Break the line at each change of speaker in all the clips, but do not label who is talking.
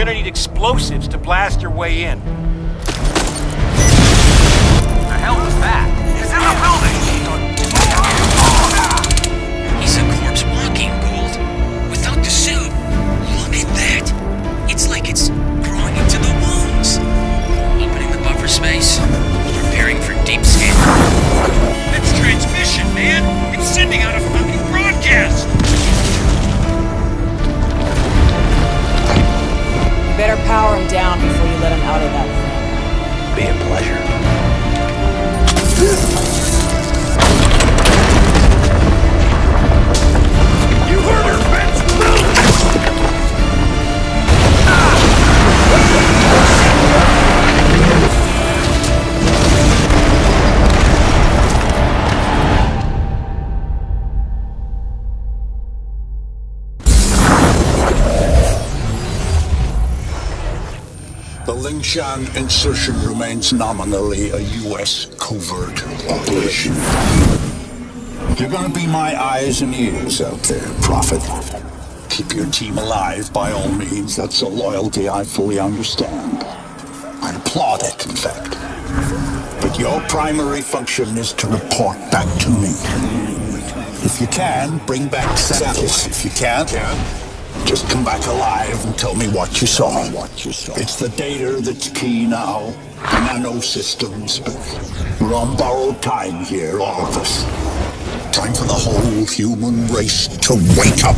gonna need explosives to blast your way in.
The hell was that? He's in the building!
He's a corpse walking, Gould. Without the suit. Look at that. It's like it's growing into the wounds. Opening the buffer space. Preparing for deep scan.
It's transmission, man! It's sending out a fucking broadcast!
You better power him down before you let him out of that thing.
Be a pleasure. You heard her, bitch! Move!
The Lingshan insertion remains nominally a U.S. covert operation. You're gonna be my eyes and ears out there, Prophet. Keep your team alive by all means. That's a loyalty I fully understand. I applaud it, in fact. But your primary function is to report back to me. If you can, bring back samples. If you can't, just come back alive and tell me what you saw. It's the data that's key now. The nano systems, but we're on borrowed time here, all of us. Time for the whole human race to wake up.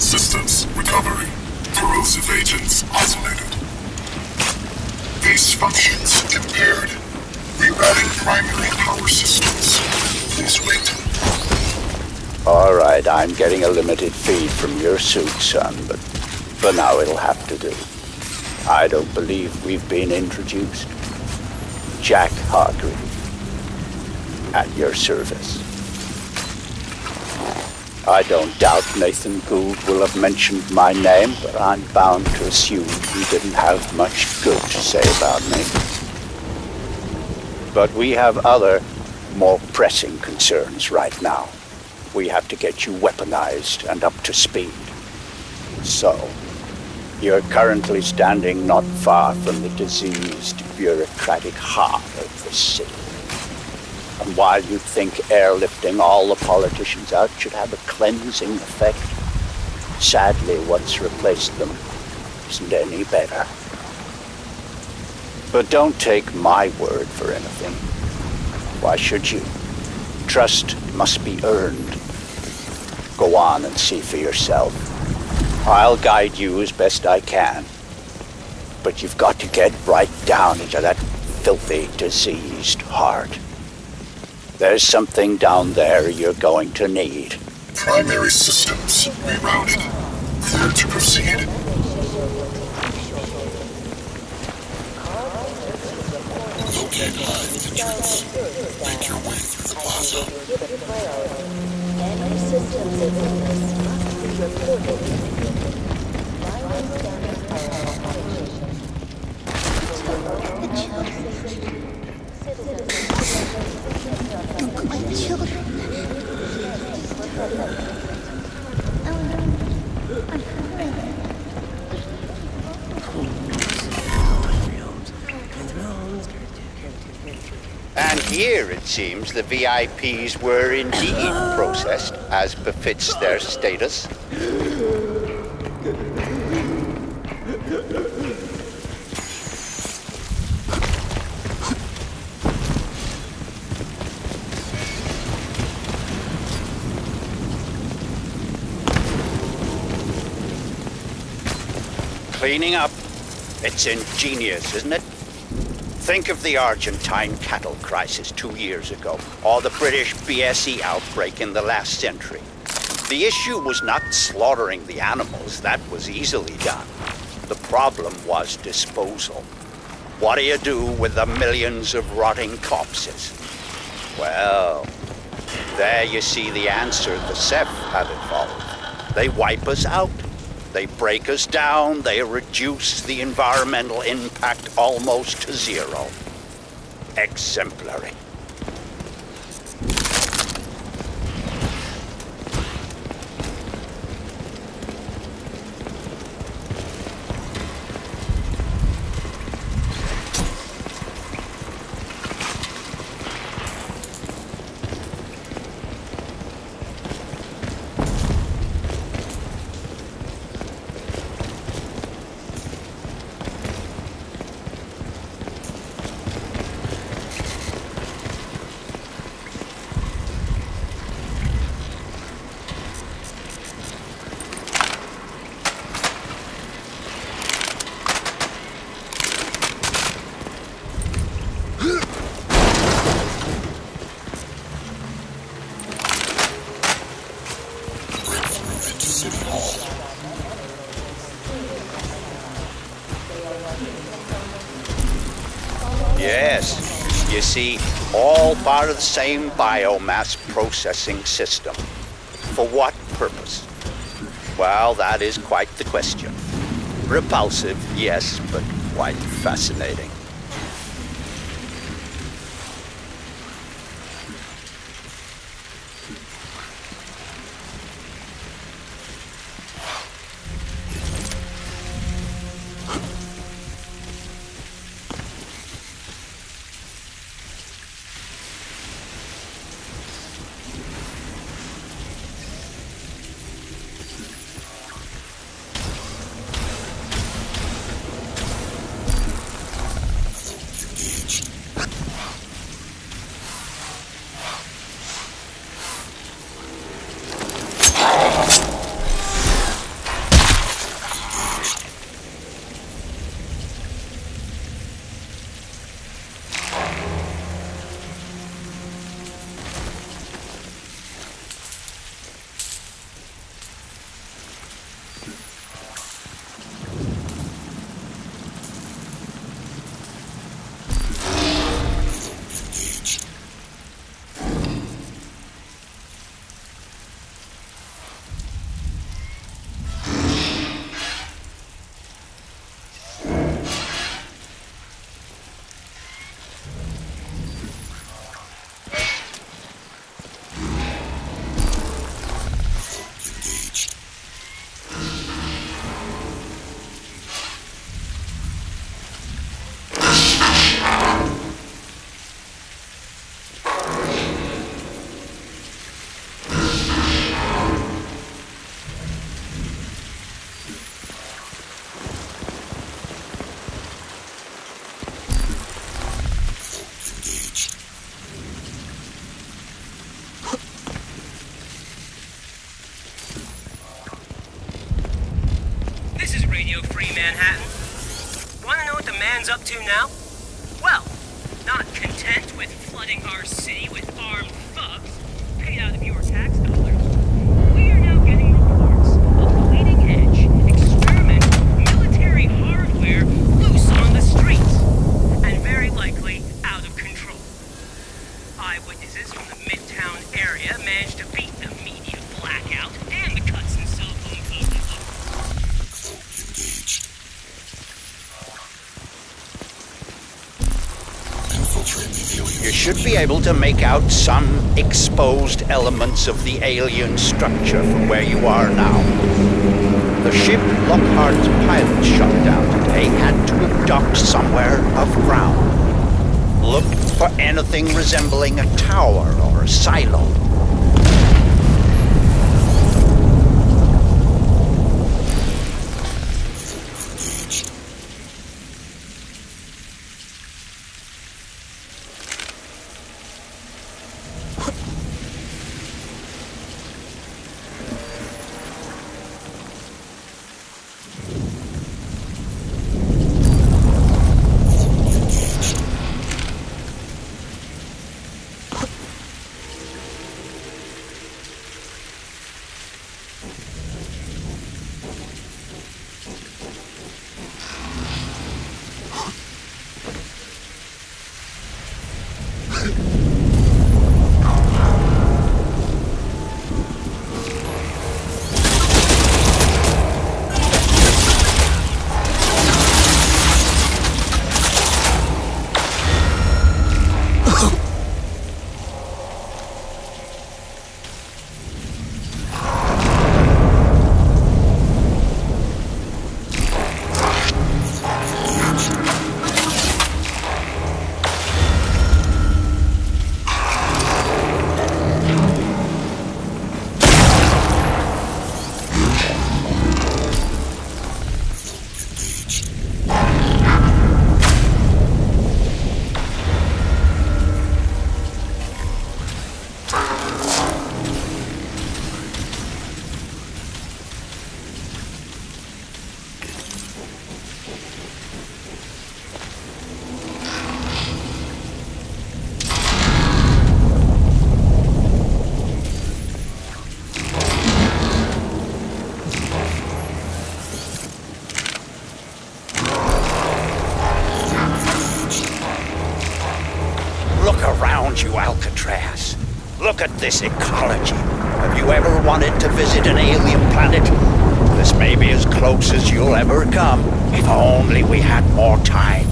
Systems recovery. Corrosive agents isolated. Base functions impaired. Rerouting primary power systems. Please wait.
All right, I'm getting a limited feed from your suit, son, but for now it'll have to do. I don't believe we've been introduced. Jack Hargreave, at your service. I don't doubt Nathan Gould will have mentioned my name, but I'm bound to assume he didn't have much good to say about me. But we have other, more pressing concerns right now. We have to get you weaponized and up to speed. So, you're currently standing not far from the diseased, bureaucratic heart of the city. And while you think airlifting all the politicians out should have a cleansing effect, sadly what's replaced them isn't any better. But don't take my word for anything. Why should you? Trust must be earned. Go on and see for yourself. I'll guide you as best I can. But you've got to get right down into that filthy, diseased heart. There's something down there you're going to need.
Primary systems rerouted. Clear to proceed. Locate live entrance. Make your way through the plaza.
Any systems in this must be reported. Final standard of
Don't put my children. Oh no, I'm hurting.
And here, it seems, the VIPs were indeed processed, as befits their status. Cleaning up. It's ingenious, isn't it? Think of the Argentine cattle crisis 2 years ago, or the British BSE outbreak in the last century. The issue was not slaughtering the animals, that was easily done. The problem was disposal. What do you do with the millions of rotting corpses? Well, there you see the answer the Ceph have involved. They wipe us out. They break us down, they reduce the environmental impact almost to zero. Exemplary. see, all part of the same biomass processing system. For what purpose? Well, that is quite the question. Repulsive, yes, but quite fascinating.
Manhattan. Want to know what the man's up to now? Well, not content with flooding our city with armed thugs paid out of your tax dollars, we are now getting reports of bleeding-edge, experimental military hardware loose on the streets, and very likely out of control. Eyewitnesses from the Midtown area managed to beat the media blackout and the cuts and cell phone coverage.
You should be able to make out some exposed elements of the alien structure from where you are now. The ship Lockhart's pilot shot down today had to have docked somewhere above ground. Look for anything resembling a tower or a silo. Look at this ecology. Have you ever wanted to visit an alien planet? This may be as close as you'll ever come, if only we had more time.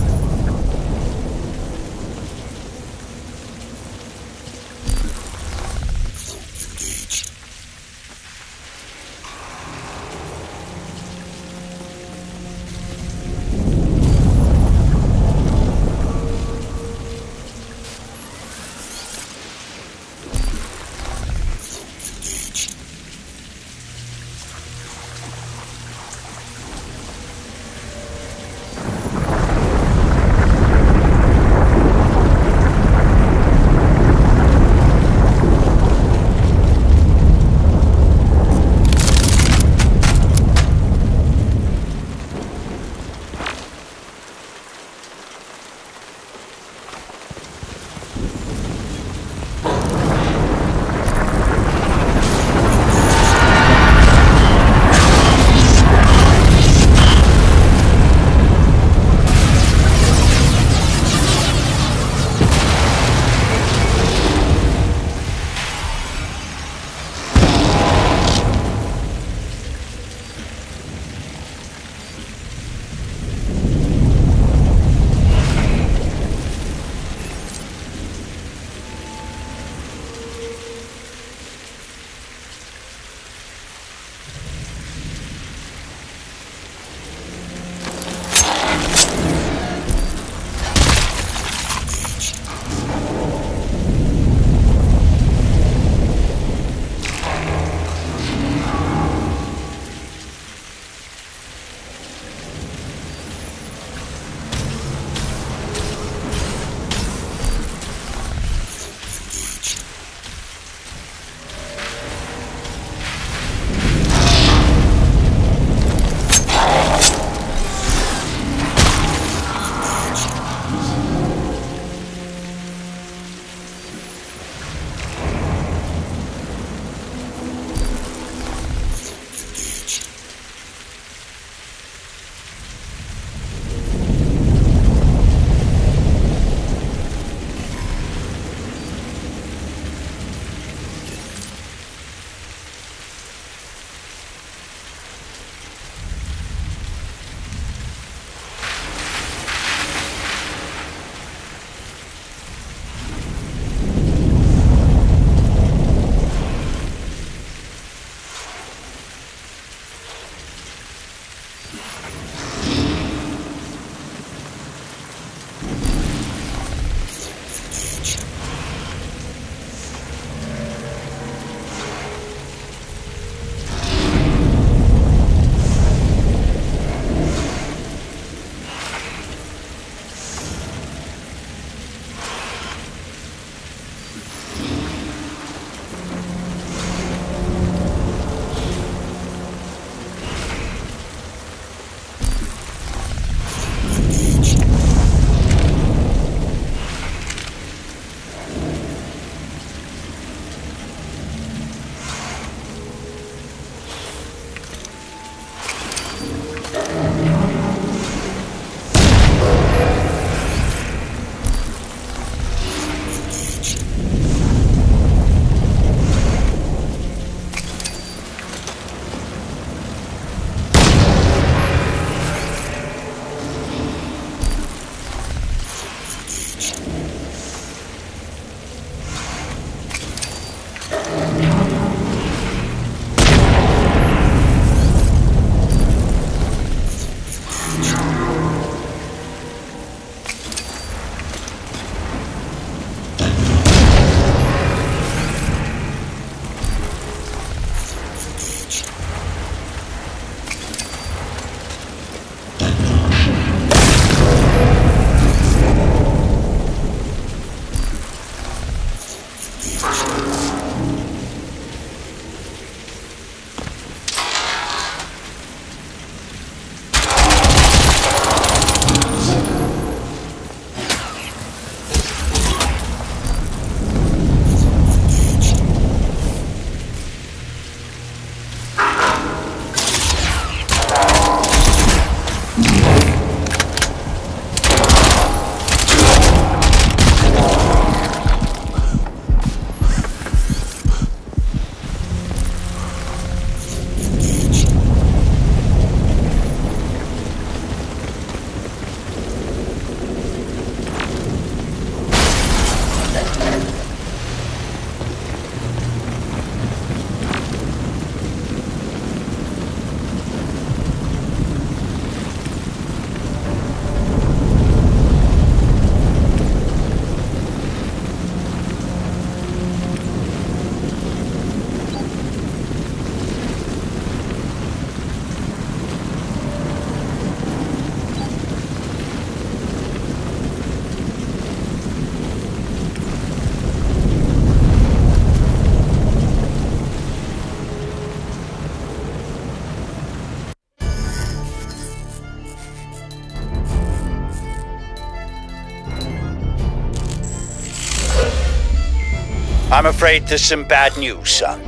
I'm afraid there's some bad news, son.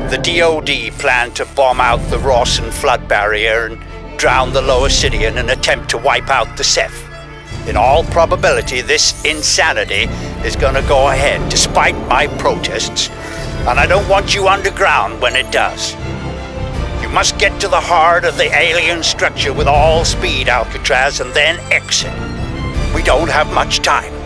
The DoD plan to bomb out the Rawson flood barrier and drown the lower city in an attempt to wipe out the Ceph. In all probability, this insanity is gonna go ahead, despite my protests, and I don't want you underground when it does. You must get to the heart of the alien structure with all speed, Alcatraz, and then exit. We don't have much time.